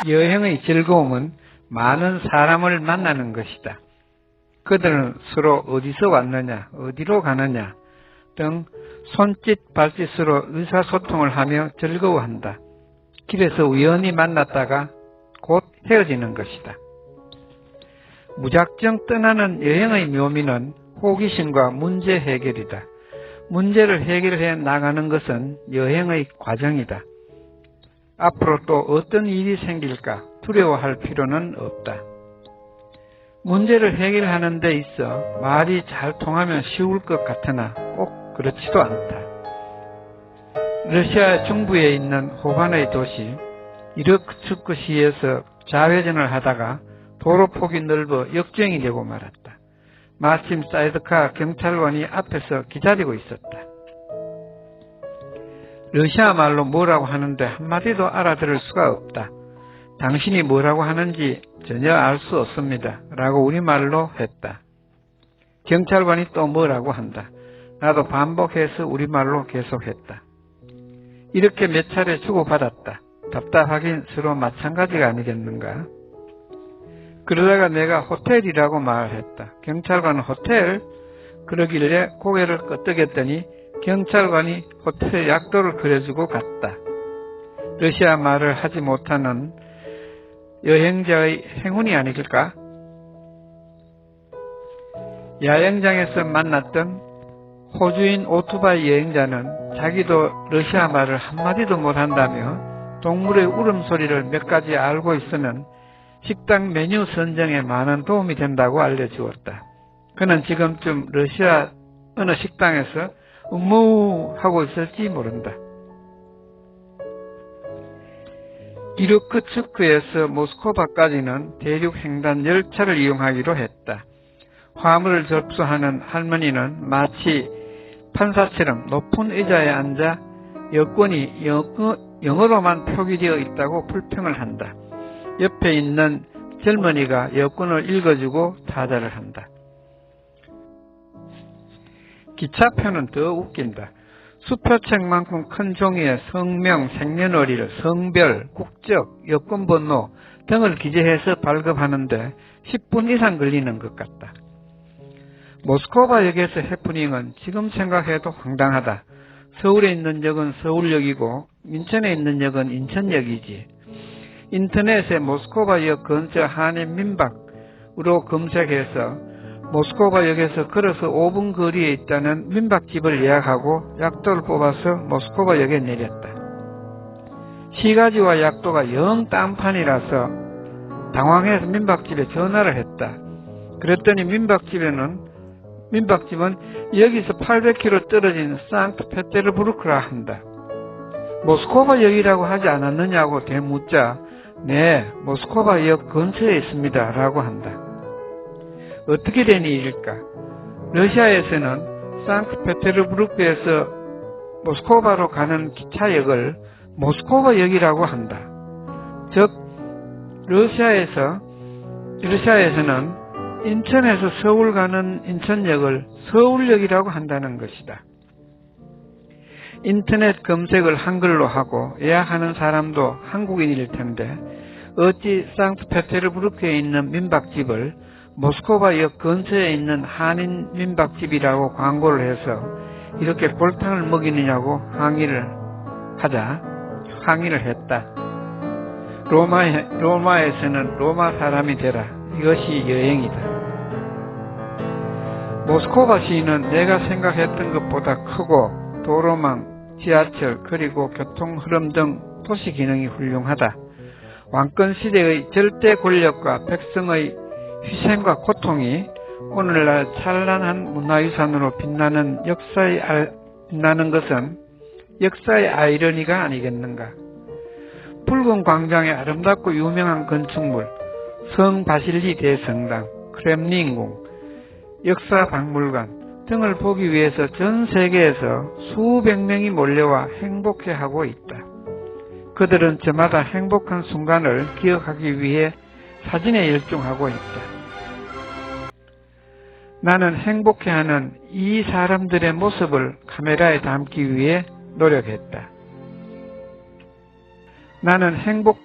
여행의 즐거움은 많은 사람을 만나는 것이다. 그들은 서로 어디서 왔느냐, 어디로 가느냐 등 손짓 발짓으로 의사소통을 하며 즐거워한다. 길에서 우연히 만났다가 곧 헤어지는 것이다. 무작정 떠나는 여행의 묘미는 호기심과 문제 해결이다. 문제를 해결해 나가는 것은 여행의 과정이다. 앞으로 또 어떤 일이 생길까 두려워할 필요는 없다. 문제를 해결하는 데 있어 말이 잘 통하면 쉬울 것 같으나 꼭 그렇지도 않다. 러시아 중부에 있는 호반의 도시 이르크츠크시에서 좌회전을 하다가 도로폭이 넓어 역주행이 되고 말았다. 마침 사이드카 경찰관이 앞에서 기다리고 있었다. 러시아 말로 뭐라고 하는데 한마디도 알아들을 수가 없다. 당신이 뭐라고 하는지 전혀 알 수 없습니다. 라고 우리말로 했다. 경찰관이 또 뭐라고 한다. 나도 반복해서 우리말로 계속했다. 이렇게 몇 차례 주고받았다. 답답하긴 서로 마찬가지가 아니겠는가? 그러다가 내가 호텔이라고 말했다. 경찰관은 호텔? 그러길래 고개를 끄덕였더니 경찰관이 호텔 약도를 그려주고 갔다. 러시아 말을 하지 못하는 여행자의 행운이 아닐까? 야영장에서 만났던 호주인 오토바이 여행자는 자기도 러시아 말을 한마디도 못한다며 동물의 울음소리를 몇 가지 알고 있으면 식당 메뉴 선정에 많은 도움이 된다고 알려주었다. 그는 지금쯤 러시아 어느 식당에서 음무 하고 있을지 모른다. 이르크츠크에서 모스크바까지는 대륙 횡단 열차를 이용하기로 했다. 화물을 접수하는 할머니는 마치 판사처럼 높은 의자에 앉아 여권이 영어로만 표기되어 있다고 불평을 한다. 옆에 있는 젊은이가 여권을 읽어주고 타자를 한다. 기차표는 더 웃긴다. 수표책만큼 큰 종이에 성명, 생년월일, 성별, 국적, 여권번호 등을 기재해서 발급하는데 10분 이상 걸리는 것 같다. 모스크바역에서 해프닝은 지금 생각해도 황당하다. 서울에 있는 역은 서울역이고 인천에 있는 역은 인천역이지. 인터넷에 모스크바역 근처 한인 민박으로 검색해서 모스크바역에서 걸어서 5분 거리에 있다는 민박집을 예약하고 약도를 뽑아서 모스크바역에 내렸다. 시가지와 약도가 영 딴판이라서 당황해서 민박집에 전화를 했다. 그랬더니 민박집은 여기서 800km 떨어진 상트페테르부르크라 한다. 모스크바역이라고 하지 않았느냐고 되묻자 네, 모스크바역 근처에 있습니다 라고 한다. 어떻게 된 일일까? 러시아에서는 상트페테르부르크에서 모스크바로 가는 기차역을 모스크바역이라고 한다. 즉 러시아에서는 인천에서 서울 가는 인천역을 서울역이라고 한다는 것이다. 인터넷 검색을 한글로 하고 예약하는 사람도 한국인일 텐데 어찌 상트페테르부르크에 있는 민박집을 모스크바역 근처에 있는 한인 민박집이라고 광고를 해서 이렇게 골탕을 먹이느냐고 항의를 했다. 로마에서는 로마 사람이 되라. 이것이 여행이다. 모스크바 시는 내가 생각했던 것보다 크고 도로망, 지하철, 그리고 교통 흐름 등 도시 기능이 훌륭하다. 왕권 시대의 절대 권력과 백성의 희생과 고통이 오늘날 찬란한 문화유산으로 빛나는 것은 역사의 아이러니가 아니겠는가. 붉은 광장의 아름답고 유명한 건축물, 성 바실리 대성당, 크렘린궁, 역사박물관 등을 보기 위해서 전 세계에서 수백 명이 몰려와 행복해하고 있다. 그들은 저마다 행복한 순간을 기억하기 위해 사진에 열중하고 있다. 나는 행복해하는 이 사람들의 모습을 카메라에 담기 위해 노력했다. 나는 행복